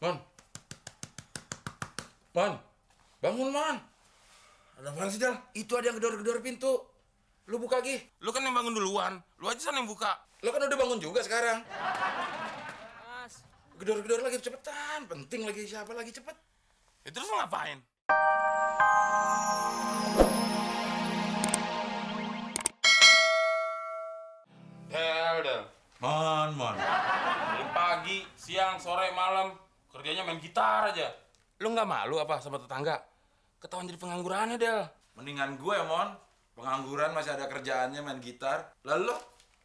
Mon, Mon, bangun Mon. Ada apaan sih, Del? Itu ada yang gedor-gedor pintu. Lu buka Gi. Lu kan yang bangun duluan. Lu aja sana yang buka. Lu kan udah bangun juga sekarang. Mas. Gedor-gedor lagi cepetan. Penting lagi siapa lagi cepet. Ya terus lu ngapain? Del. Mon. Dari pagi, siang, sore, malam kerjanya main gitar aja. Lu nggak malu apa sama tetangga? Ketahuan jadi penganggurannya, Del. Mendingan gue, Mon. Pengangguran masih ada kerjaannya main gitar. Lalu lo,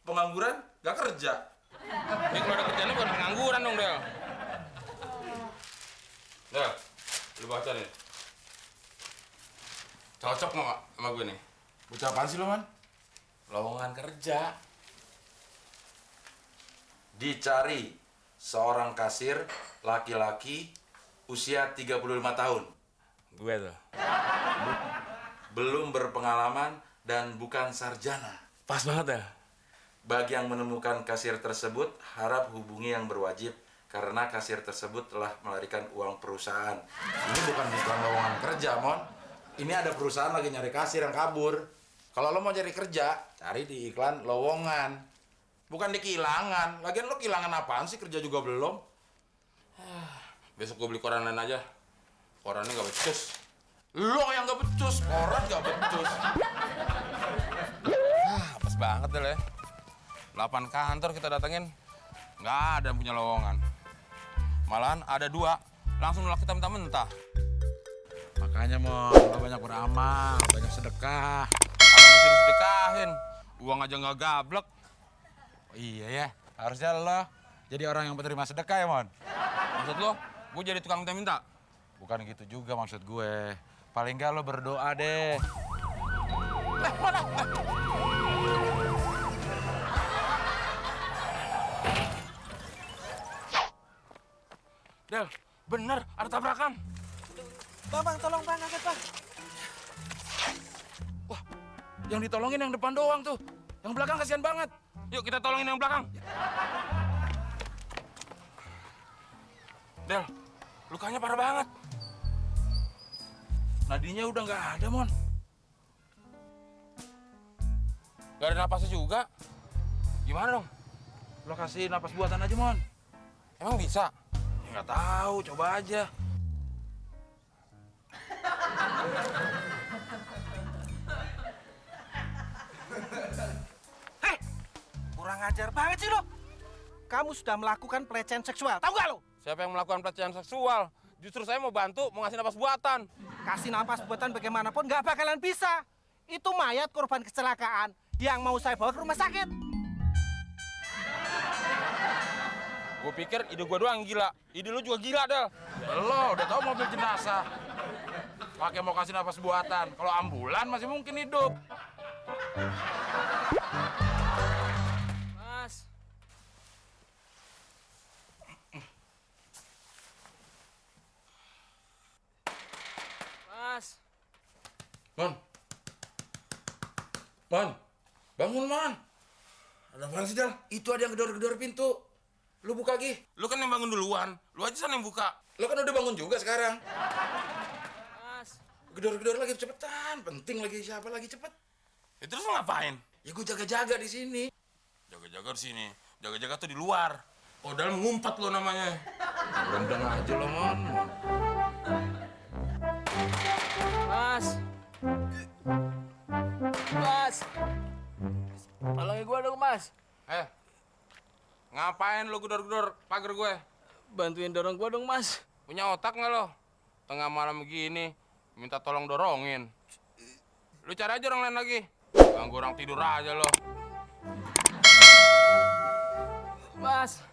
pengangguran gak kerja. Ini kalau ada kerjaan lu bukan pengangguran dong, Del. Del, lu baca nih. Cocok nggak sama gue nih? Bocah apaan sih lo, Mon? Lowongan kerja. Dicari seorang kasir laki-laki usia 35 tahun. Gue tuh. Belum berpengalaman dan bukan sarjana. Pas banget ya. Bagi yang menemukan kasir tersebut, harap hubungi yang berwajib karena kasir tersebut telah melarikan uang perusahaan. Ini bukan iklan lowongan kerja, Mon. Ini ada perusahaan lagi nyari kasir yang kabur. Kalau lo mau cari kerja, cari di iklan lowongan. Bukan di kehilangan. Lagian lo kehilangan apaan sih? Kerja juga belum. Besok gue beli koran lain aja. Korannya nggak becus. Lo yang gak becus, koran gak becus. Pas banget deh, Le. 8 kantor kita datengin, nggak ada yang punya lowongan. Malahan ada 2, langsung nolak kita mentah-mentah. Makanya, Mon, lo banyak beramal, banyak sedekah. Kalau mesti disedekahin, uang aja nggak gablek. Oh, iya ya, harusnya lo jadi orang yang penerima sedekah ya, Mon. Maksud lo, gue jadi tukang minta-minta? Bukan gitu juga maksud gue. Paling nggak lo berdoa deh. Mana? Del, bener ada tabrakan. Bang, tolong bang, angkat bang. Wah, yang ditolongin yang depan doang tuh. Yang belakang kasihan banget. Yuk kita tolongin yang belakang. Del, lukanya parah banget. Nadinya udah nggak ada, Mon. Gak ada napasnya juga. Gimana dong? Lo kasih napas buatan aja, Mon. Emang bisa? Ya, nggak tahu, coba aja. Hei, kurang ajar banget sih lo. Kamu sudah melakukan pelecehan seksual, tahu gak lo? Siapa yang melakukan pelecehan seksual? Justru saya mau bantu, mau ngasih napas buatan. Kasih napas buatan bagaimanapun nggak bakalan bisa. Itu mayat korban kecelakaan yang mau saya bawa ke rumah sakit. Gue pikir ide gue doang gila. Ide lu juga gila, Del. Lo udah tahu mobil jenazah. Pakai mau kasih napas buatan. Kalau ambulan masih mungkin hidup. Mas. Mas. Mon. Bangun, Mon. Ada apaan sih, Del? Itu ada yang gedor-gedor pintu. Lu buka, Gi. Lu kan yang bangun duluan. Lu aja sana yang buka. Lo kan udah bangun juga sekarang. Mas. Gedor-gedor lagi cepetan. Penting lagi siapa lagi cepet. Ya terus lu ngapain? Ya gue jaga-jaga di sini. Jaga-jaga di sini. Jaga-jaga tuh di luar. Oh, dalam ngumpat lo namanya. Rendang aja lo, Mon. Mas. Mas. Tolongin gue dong, Mas. Ngapain lo gedor-gedor pagar gue? Bantuin dorong gua dong, Mas. Punya otak nggak lo? Tengah malam begini, minta tolong dorongin. Lu cari aja orang lain lagi. Ganggu orang tidur aja lo. Mas.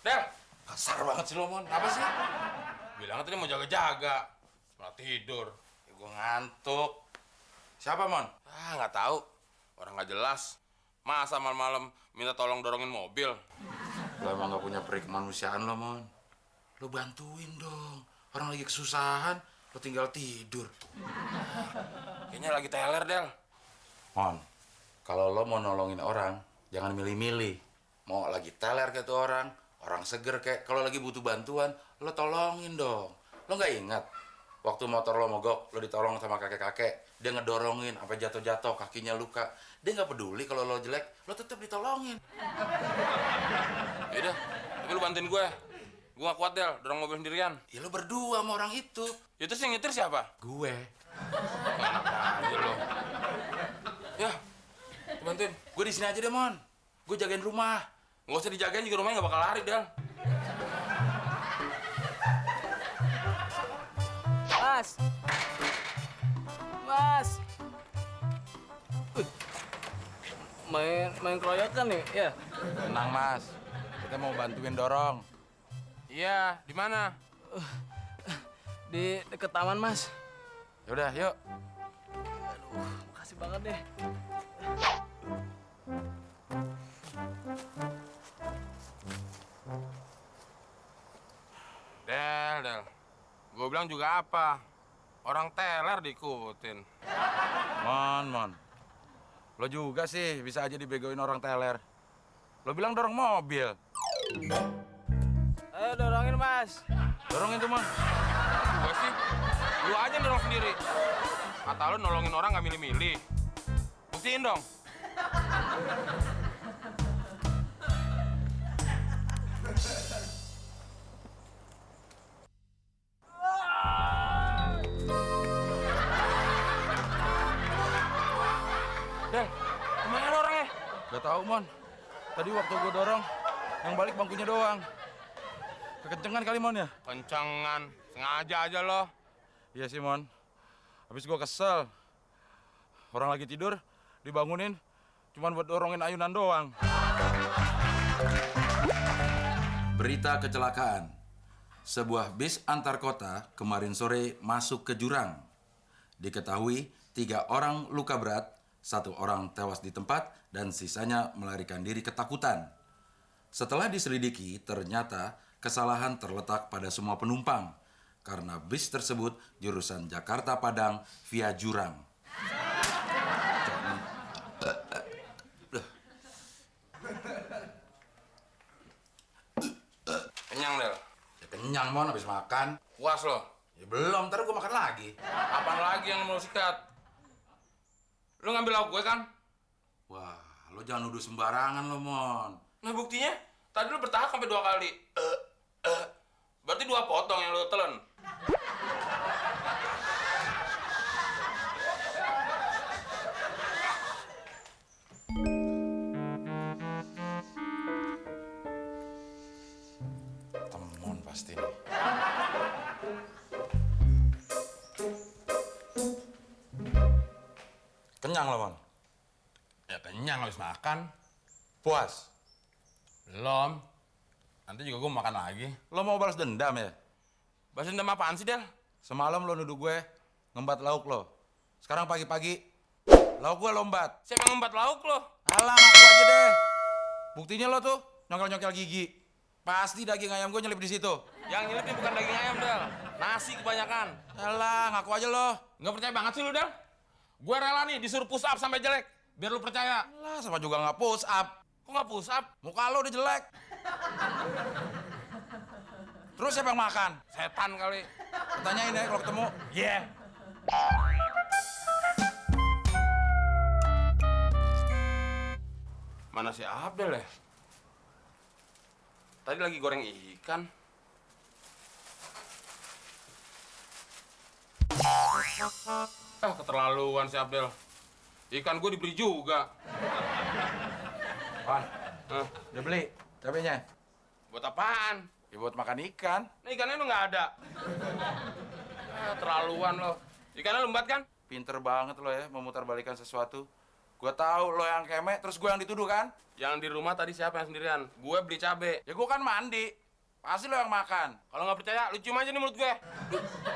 Del, Kasar banget sih lo, Mon. Apa sih? bilang tadi mau jaga-jaga, malah tidur. Ya, gue ngantuk. Siapa, Mon? Nggak tahu. Orang nggak jelas. Masa malam-malam minta tolong dorongin mobil? Lo emang gak punya peri kemanusiaan lo, Mon. Lo bantuin dong. Orang lagi kesusahan, lo tinggal tidur. Kayaknya lagi teler, Del. Mon, Kalau lo mau nolongin orang, jangan milih-milih. Mau lagi teler kayak tuh orang seger kayak, kalau lagi butuh bantuan, lo tolongin dong. Lo nggak ingat waktu motor lo mogok, lo ditolong sama kakek-kakek, dia ngedorongin sampai jatuh-jatuh, kakinya luka. Dia nggak peduli kalau lo jelek, lo tetap ditolongin. Yaudah, tapi lu bantuin gue. Gue gak kuat, Del, dorong mobil sendirian. Ya lo berdua sama orang itu. Ya terus yang nyetir siapa? Gue. Enak aja lo. Ya, gue bantuin. Gue di sini aja deh, Mon. Gue jagain rumah. Gak usah dijagain juga, rumahnya gak bakal lari, Del. Mas. Mas. Main keroyokan nih, ya? Tenang, Mas. Kita mau bantuin dorong. Iya, di mana? Di deket taman, Mas. Yaudah, yuk. Makasih banget deh. Del. Gue bilang juga apa? Orang teler diikutin. Mon. Lo juga sih bisa aja dibegoin orang teler. Lo bilang dorong mobil. Ayo dorongin, Mas. Dorongin tuh, Mon. Gue sih, lu aja yang dorong sendiri. Kata lu nolongin orang gak milih-milih. Buktiin dong. Del, kemana orangnya? Gak tahu, Mon. Tadi waktu gue dorong, yang balik bangkunya doang. Kekencengan kali, Mon, ya? Kencengan, sengaja aja lo. Iya sih, Mon. Habis gue kesel. Orang lagi tidur, dibangunin, cuman buat dorongin ayunan doang. Berita kecelakaan. Sebuah bis antar kota kemarin sore masuk ke jurang. Diketahui 3 orang luka berat, 1 orang tewas di tempat, dan sisanya melarikan diri ketakutan. Setelah diselidiki, ternyata kesalahan terletak pada semua penumpang karena bis tersebut jurusan Jakarta-Padang via Jurang. Kenyang, Del. Ya kenyang, Mon, habis makan. Puas lo. Ya belum, ntar gue makan lagi. Apaan lagi yang mau sikat? Lu ngambil lauk gue kan? Wah, lo jangan nuduh sembarangan lo, Mon. Nah buktinya, tadi lu bertahap sampai 2 kali. Berarti 2 potong yang lu telan. Temon pasti nih. Kenyang lo, Mon? Ya kenyang habis makan. Puas? Belum. Nanti juga gue makan lagi. Lo mau balas dendam ya? Balas dendam apaan sih, Del? Semalam lo nuduh gue ngembat lauk lo. Sekarang pagi-pagi lauk gue lombat. Siapa yang ngembat lauk lo? Alah, ngaku aja deh. Buktinya lo tuh nyongkel-nyongkel gigi. Pasti daging ayam gue nyelip di situ. Yang nyelip ini bukan daging ayam, Del. Nasi kebanyakan. Alah, ngaku aja lo. Nggak percaya banget sih lu, Del. Gue rela nih disuruh push up sampai jelek. Biar lu percaya. Alah, sama juga nggak push up. Kok nggak push up? Muka lo udah jelek. Terus siapa yang makan? Setan kali. Tanyain ya kalau ketemu. Yeah. Mana si Abdel ya? Tadi lagi goreng ikan. Keterlaluan si Abdel. Ikan gue dibeli juga. Wan, udah beli cabenya? Buat apaan? Ya buat makan ikan. Nah ikannya lu nggak ada. Terlaluan lo. Ikannya lembat kan? Pinter banget lo ya memutarbalikan sesuatu. Gue tahu lo yang kemek, terus gue yang dituduh kan? Yang di rumah tadi siapa yang sendirian? Gue beli cabe. Ya gue kan mandi. Pasti lo yang makan. Kalau nggak percaya, lu cium aja nih mulut gue.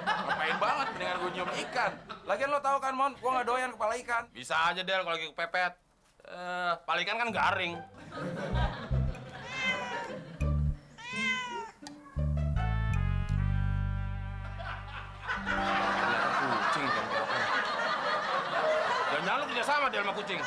Ngapain banget mendingan gue nyium ikan. Lagian lo tahu kan, Mon, gue nggak doyan kepala ikan. Bisa aja, Del, kalau lagi kepepet. Kepala ikan kan garing. Ternyata kucing kan. Jangan lu kerja sama, Del, sama kucing.